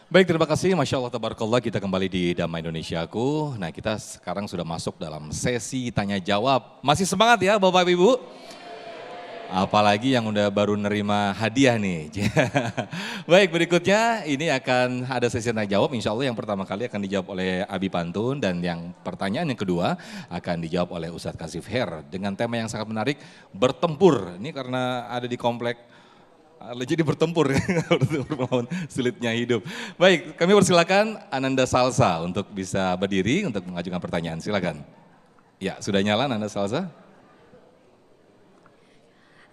Baik, terima kasih. Masya Allah, tabarakallah, kita kembali di Damai Indonesiaku. Nah, kita sekarang sudah masuk dalam sesi tanya jawab. Masih semangat ya Bapak Ibu? Apalagi yang udah baru nerima hadiah nih. Baik, berikutnya ini akan ada sesi tanya jawab. Insya Allah yang pertama kali akan dijawab oleh Abi Pantun. Dan yang pertanyaan yang kedua akan dijawab oleh Ustadz Kasif Her. Dengan tema yang sangat menarik, bertempur. Ini karena ada di komplek, jadi bertempur, melawan sulitnya hidup. Baik, kami persilakan Ananda Salsa untuk bisa berdiri untuk mengajukan pertanyaan. Silakan. Ya, sudah nyala Ananda Salsa?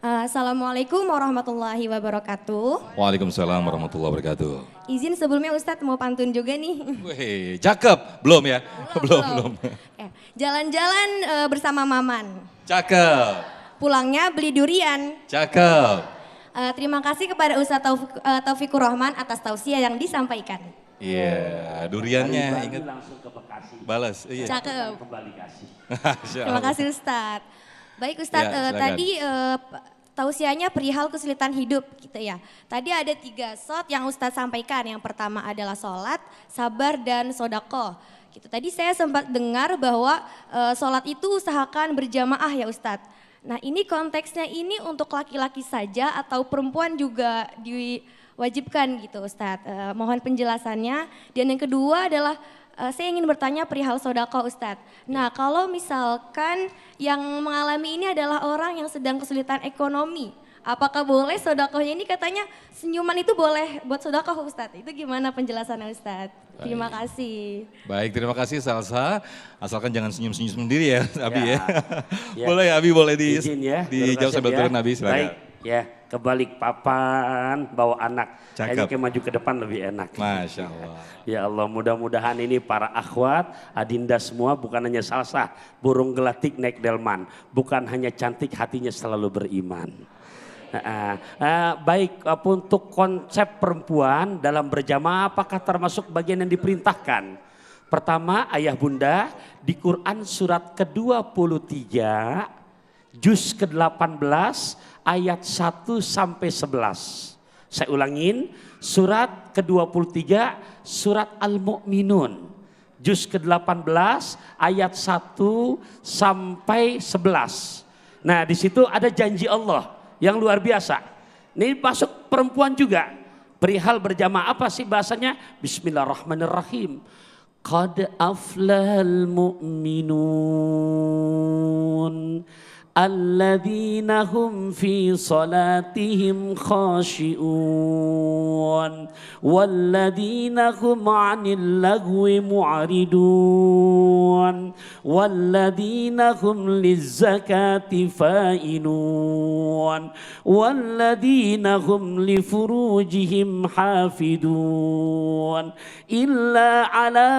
Assalamualaikum warahmatullahi wabarakatuh. Waalaikumsalam warahmatullahi wabarakatuh. Izin sebelumnya Ustadz mau pantun juga nih. Wih, cakep. Belum ya? Belum. Jalan-jalan bersama Maman. Cakep. Pulangnya beli durian. Cakep. Terima kasih kepada Ustadz Taufikur Rahman atas tausiah yang disampaikan. Iya, duriannya ingat. Langsung ke Bekasi. Balas. Iya. Cakep. Kembali kasih. Terima kasih Ustadz. Baik Ustadz, Ya, silakan. tadi tausiahnya perihal kesulitan hidup gitu ya. Tadi ada 3 shot yang Ustadz sampaikan. Yang pertama adalah sholat, sabar, dan sodako. Gitu. Tadi saya sempat dengar bahwa sholat itu usahakan berjamaah ya Ustadz. Nah ini konteksnya ini untuk laki-laki saja atau perempuan juga diwajibkan gitu Ustadz. Mohon penjelasannya. Dan yang kedua adalah saya ingin bertanya perihal sodako Ustadz. Nah kalau misalkan yang mengalami ini adalah orang yang sedang kesulitan ekonomi. Apakah boleh sodakohnya ini katanya senyuman itu boleh buat sodakoh Ustadz. Itu gimana penjelasannya Ustadz? Terima kasih. Baik, terima kasih Salsa. Asalkan jangan senyum-senyum sendiri ya, Abi ya. Ya. Boleh Abi, boleh Izin ya. dijawab sambil turun Abi, silakan. Baik, ya kebalik papan bawa anak. Cakep. Kayaknya kayak maju ke depan lebih enak. Masya Allah. Ya Allah, mudah-mudahan ini para akhwat, adinda semua bukan hanya salsa, burung gelatik naik delman. Bukan hanya cantik, hatinya selalu beriman. Baik, untuk konsep perempuan dalam berjamaah apakah termasuk bagian yang diperintahkan? Pertama, ayah bunda, di Quran surat ke-23, juz ke-18, ayat 1 sampai 11. Saya ulangin, surat ke-23, surat Al-Mu'minun, juz ke-18, ayat 1 sampai 11. Nah, di situ ada janji Allah yang luar biasa. Ini masuk perempuan juga. Perihal berjamaah apa sih bahasanya? Bismillahirrahmanirrahim. Qad aflahal mu'minun alladzina hum fi salatihim khashi'un walladzina hum 'anil lagwi mu'ridun walladzina hum lizzakati fa'ilun walladzina hum li furujihim hafidun illa ala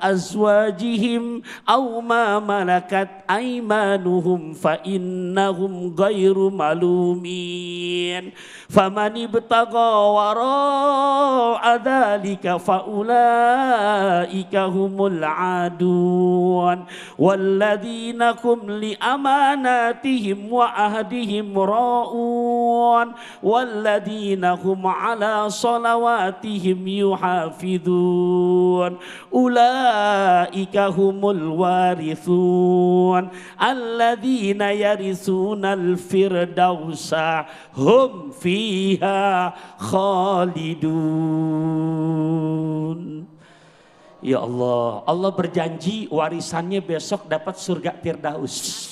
azwajihim aw ma malakat aymanuhum fa innahum ghairu malumin faman ibtagha wara'a dzalika fa ulaika humul adun walladzina hum li amanatihim wa ahdihim ra'un walladzina hum ala salawatihim yuhafidun ulaika humul warithun alladzina yarisunal firdausa hum fiha khalidun. Ya Allah, Allah berjanji warisannya besok dapat surga Firdaus.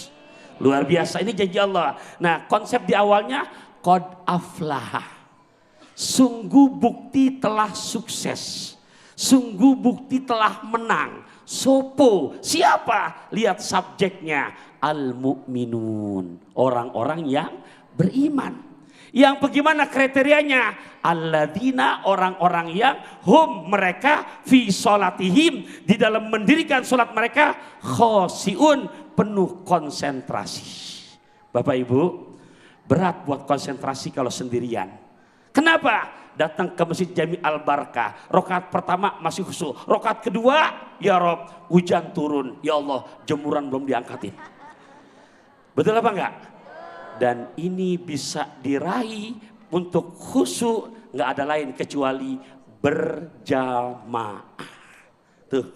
Luar biasa, ini janji Allah. Nah, konsep di awalnya qad aflaha. Sungguh bukti telah sukses. Sungguh bukti telah menang. Sopo, siapa? Lihat subjeknya, al-mu'minun, orang-orang yang beriman. Yang bagaimana kriterianya? Alladzina, orang-orang yang hum, mereka fi sholatihim, di dalam mendirikan sholat mereka khosiun, penuh konsentrasi. Bapak Ibu, berat buat konsentrasi kalau sendirian. Kenapa? Datang ke Masjid Jami Al-Barkah, rakaat pertama masih khusyuk, rakaat kedua, ya Rob, hujan turun, ya Allah, jemuran belum diangkatin. Betul apa enggak? Dan ini bisa diraih untuk khusyuk, nggak ada lain kecuali berjamaah. Tuh.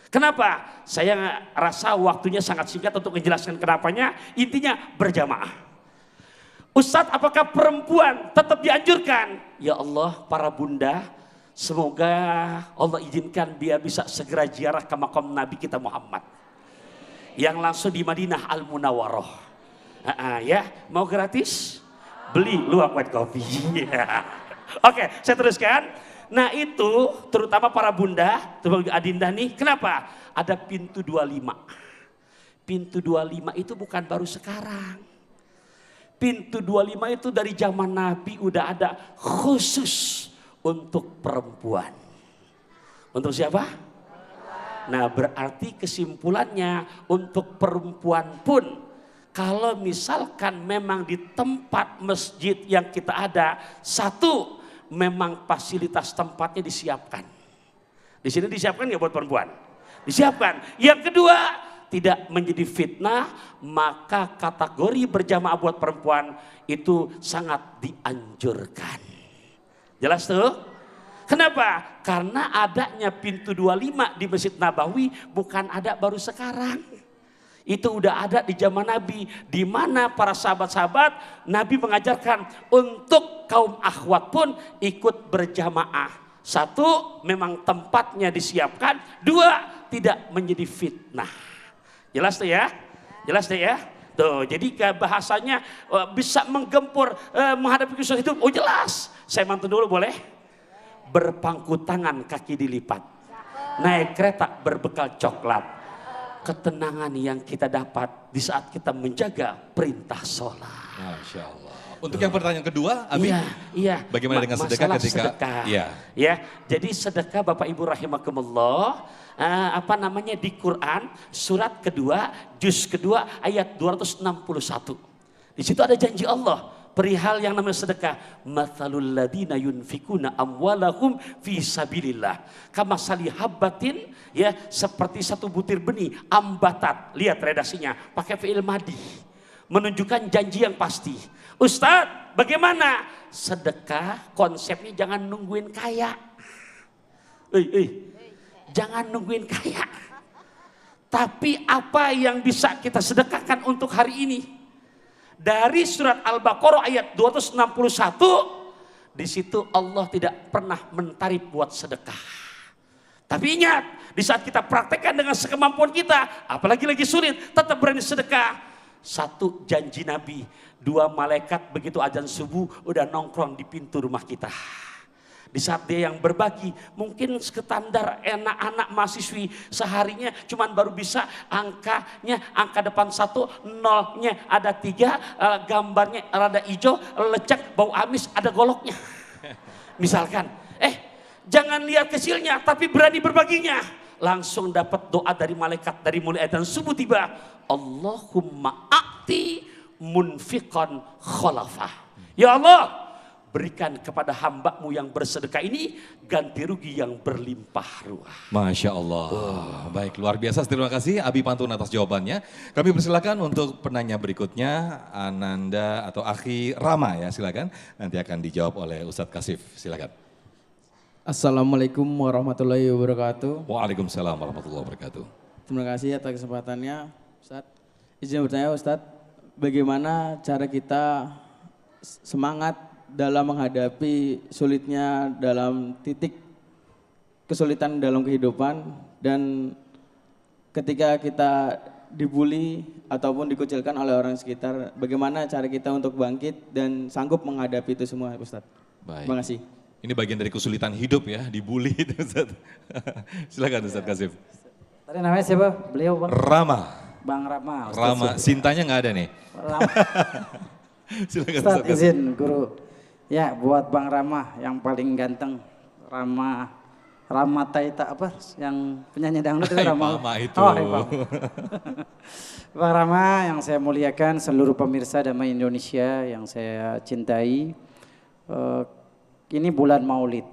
Kenapa? Saya rasa waktunya sangat singkat untuk menjelaskan kenapanya. Intinya berjamaah. Ustadz, apakah perempuan tetap dianjurkan? Ya Allah, para bunda, semoga Allah izinkan dia bisa segera ziarah ke makam Nabi kita Muhammad yang langsung di Madinah Al-Munawwaroh. Ya, mau gratis? Beli luwak white coffee. Oke, saya teruskan. Nah itu terutama para bunda, terutama adinda nih, kenapa? Ada pintu 25. Pintu 25 itu bukan baru sekarang. Pintu 25 itu dari zaman Nabi udah ada khusus untuk perempuan. Untuk siapa? Nah berarti kesimpulannya untuk perempuan pun, kalau misalkan memang di tempat masjid yang kita ada, satu, memang fasilitas tempatnya disiapkan. Di sini disiapkan nggak buat perempuan? Disiapkan. Yang kedua, tidak menjadi fitnah, maka kategori berjamaah buat perempuan itu sangat dianjurkan. Jelas tuh? Kenapa? Karena adanya pintu 25 di Masjid Nabawi bukan ada baru sekarang. Itu udah ada di zaman Nabi, di mana para sahabat-sahabat Nabi mengajarkan untuk kaum akhwat pun ikut berjamaah. Satu, memang tempatnya disiapkan. Dua, tidak menjadi fitnah. Jelas tuh ya? Jelas tuh ya? Tuh, jadi bahasanya bisa menggempur menghadapi kesulitan hidup. Oh jelas. Saya mantun dulu boleh? Berpangku tangan kaki dilipat. Naik kereta berbekal coklat. Ketenangan yang kita dapat di saat kita menjaga perintah sholat. Masya Allah. Untuk yang pertanyaan kedua, Abi, iya. bagaimana dengan sedekah ketika? Sedekah. Iya. Ya, jadi sedekah Bapak Ibu rahimakumullah, di Quran surat kedua, juz kedua ayat 261. Di situ ada janji Allah perihal yang namanya sedekah. Matsalul ladzina yunfikuna amwalahum fi sabilillah kamasali habbatin, ya, seperti satu butir benih ambatat. Lihat redaksinya pakai fi'il madhi, menunjukkan janji yang pasti. Ustadz, bagaimana sedekah? Konsepnya jangan nungguin kaya. Jangan nungguin kaya. Tapi apa yang bisa kita sedekahkan untuk hari ini? Dari surat Al-Baqarah ayat 261, di situ Allah tidak pernah mentarif buat sedekah. Tapi ingat, di saat kita praktekkan dengan sekemampuan kita, apalagi lagi sulit, tetap berani sedekah. Satu, janji Nabi, dua, malaikat begitu azan subuh udah nongkrong di pintu rumah kita. Di saat dia yang berbagi, mungkin standar anak-anak mahasiswi seharinya cuman baru bisa angkanya, angka depan 1, nolnya ada 3, gambarnya rada hijau, lecek, bau amis, ada goloknya. Misalkan, jangan lihat kecilnya tapi berani berbaginya. Langsung dapat doa dari malaikat dari mulai adzan subuh tiba. Allahumma a'ti munfiqan khalafah. Ya Allah, berikan kepada hamba-Mu yang bersedekah ini ganti rugi yang berlimpah ruah. Masya Allah. Baik, luar biasa. Terima kasih Abi Pantun atas jawabannya. Kami persilakan untuk penanya berikutnya, Ananda atau Akhi Rama ya, silakan. Nanti akan dijawab oleh Ustadz Kasif, silakan. Assalamualaikum warahmatullahi wabarakatuh. Waalaikumsalam warahmatullahi wabarakatuh. Terima kasih atas kesempatannya, Ustadz. Izin bertanya, Ustadz, bagaimana cara kita semangat dalam menghadapi sulitnya dalam titik kesulitan dalam kehidupan, dan ketika kita dibully ataupun dikucilkan oleh orang sekitar, bagaimana cara kita untuk bangkit dan sanggup menghadapi itu semua, Ustadz? Baik. Terima kasih. Ini bagian dari kesulitan hidup ya, dibully. Silakan Ustadz Kasif. Tadi namanya siapa? Beliau Bang? Rama. Bang Rama. Rama, Sintanya nggak ada nih. Silakan Ustadz Kasif. izin guru. Ya buat Bang Rama yang paling ganteng. Rama Taita apa? Yang penyanyi dangdut itu Rama. Mama itu. Oh, Bang Rama yang saya muliakan, seluruh pemirsa Damai Indonesia yang saya cintai. Ini bulan Maulid.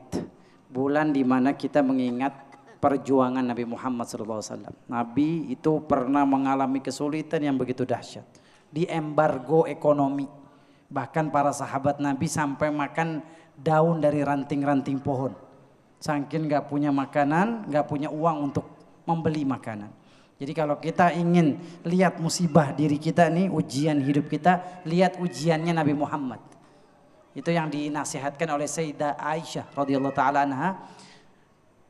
Bulan di mana kita mengingat perjuangan Nabi Muhammad SAW. Nabi itu pernah mengalami kesulitan yang begitu dahsyat. Di embargo ekonomi. Bahkan para sahabat Nabi sampai makan daun dari ranting-ranting pohon. Saking nggak punya makanan, nggak punya uang untuk membeli makanan. Jadi kalau kita ingin lihat musibah diri kita nih, ujian hidup kita, lihat ujiannya Nabi Muhammad. Itu yang dinasihatkan oleh Sayyidah Aisyah radhiyallahu taala anha.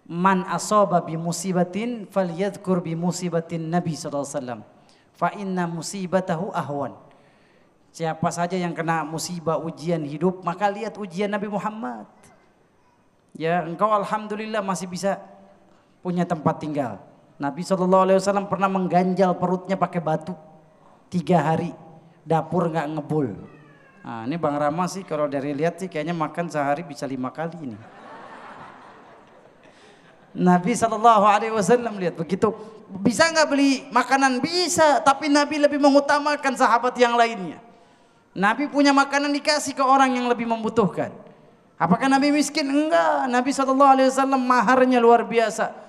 Man asaba bi musibatin falyadhkur bi musibatin Nabi sallallahu alaihi wasallam. Fa inna musibatahu ahwan. Siapa saja yang kena musibah ujian hidup, maka lihat ujian Nabi Muhammad. Ya, engkau alhamdulillah masih bisa punya tempat tinggal. Nabi SAW pernah mengganjal perutnya pakai batu 3 hari, dapur nggak ngebul. Nah, ini Bang Rama sih kalau dari lihat sih kayaknya makan sehari bisa 5 kali ini. Nabi SAW lihat begitu, bisa nggak beli makanan? Bisa, tapi Nabi lebih mengutamakan sahabat yang lainnya. Nabi punya makanan dikasih ke orang yang lebih membutuhkan. Apakah Nabi miskin? Enggak, Nabi SAW maharnya luar biasa.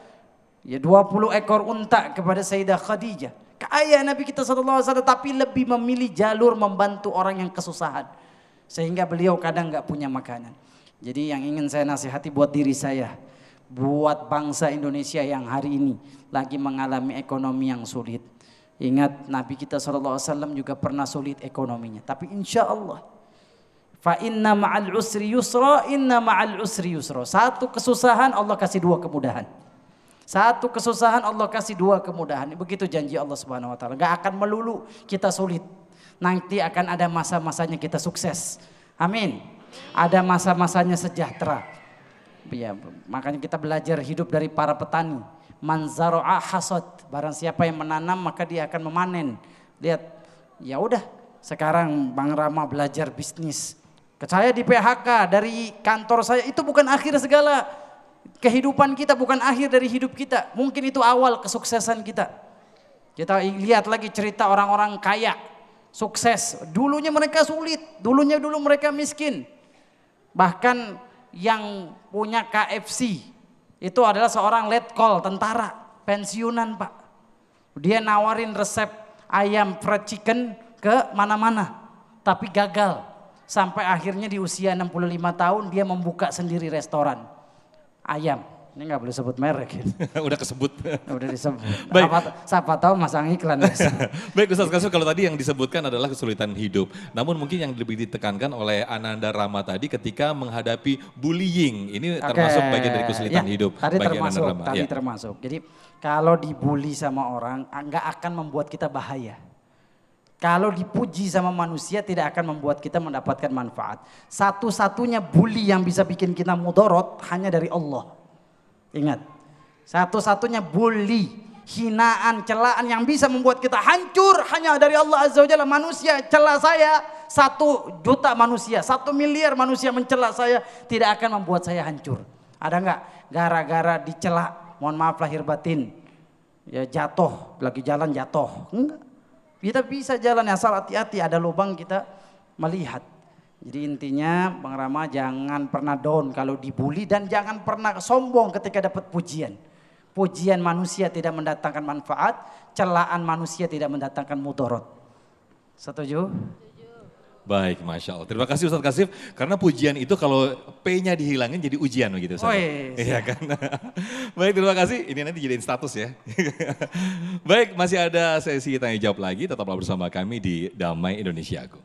Ya 20 ekor unta kepada Sayyidah Khadijah. Kaya Nabi kita SAW, tapi lebih memilih jalur membantu orang yang kesusahan. Sehingga beliau kadang nggak punya makanan. Jadi yang ingin saya nasihati buat diri saya, buat bangsa Indonesia yang hari ini lagi mengalami ekonomi yang sulit. Ingat Nabi kita SAW juga pernah sulit ekonominya. Tapi insya Allah, fa inna ma'al usri yusra, inna ma'al usri yusra. Satu kesusahan Allah kasih 2 kemudahan. Satu kesusahan Allah kasih 2 kemudahan. Begitu janji Allah Subhanahu wa taala. Enggak akan melulu kita sulit. Nanti akan ada masa-masanya kita sukses. Amin. Ada masa-masanya sejahtera. Ya, makanya kita belajar hidup dari para petani. Man zara'a hasad. Barang siapa yang menanam maka dia akan memanen. Lihat, ya udah, sekarang Bang Rama belajar bisnis. Saya di PHK dari kantor saya, itu bukan akhir segala. Kehidupan kita bukan akhir dari hidup kita. Mungkin itu awal kesuksesan kita. Kita lihat lagi cerita orang-orang kaya, sukses. Dulunya mereka sulit, dulu mereka miskin. Bahkan yang punya KFC itu adalah seorang letkol tentara, pensiunan Pak. Dia nawarin resep ayam fried chicken ke mana-mana, tapi gagal. Sampai akhirnya di usia 65 tahun dia membuka sendiri restoran ayam. Ini nggak boleh sebut merek. Udah kesebut. Udah disebut. Baik. Siapa tahu masang iklan. Baik Ustaz Kasuf, kalau tadi yang disebutkan adalah kesulitan hidup. Namun mungkin yang lebih ditekankan oleh Ananda Rama tadi ketika menghadapi bullying. Ini termasuk bagian dari kesulitan hidup. Tadi bagi termasuk. Ananda Rama. Tadi Ya. termasuk. Jadi kalau dibully sama orang nggak akan membuat kita bahaya. Kalau dipuji sama manusia tidak akan membuat kita mendapatkan manfaat. Satu-satunya bully yang bisa bikin kita mudorot hanya dari Allah. Ingat, satu-satunya bully, hinaan, celaan yang bisa membuat kita hancur hanya dari Allah Azza wa Jalla. Manusia celah saya, 1 juta manusia, 1 miliar manusia mencela saya tidak akan membuat saya hancur. Ada nggak? Gara-gara dicela, mohon maaf lahir batin, ya jatuh, lagi jalan jatuh. Enggak. Kita bisa jalan asal hati-hati, ada lubang kita melihat. Jadi intinya Bang Rama jangan pernah down kalau dibully dan jangan pernah sombong ketika dapat pujian. Pujian manusia tidak mendatangkan manfaat, celaan manusia tidak mendatangkan mudorot. Setuju? Baik, Masya Allah. Terima kasih Ustaz Kasif. Karena pujian itu kalau P-nya dihilangin jadi ujian begitu Ustaz. Oh iya kan. Baik, terima kasih. Ini nanti jadiin status ya. Baik, masih ada sesi tanya jawab lagi. Tetaplah bersama kami di Damai Indonesiaku.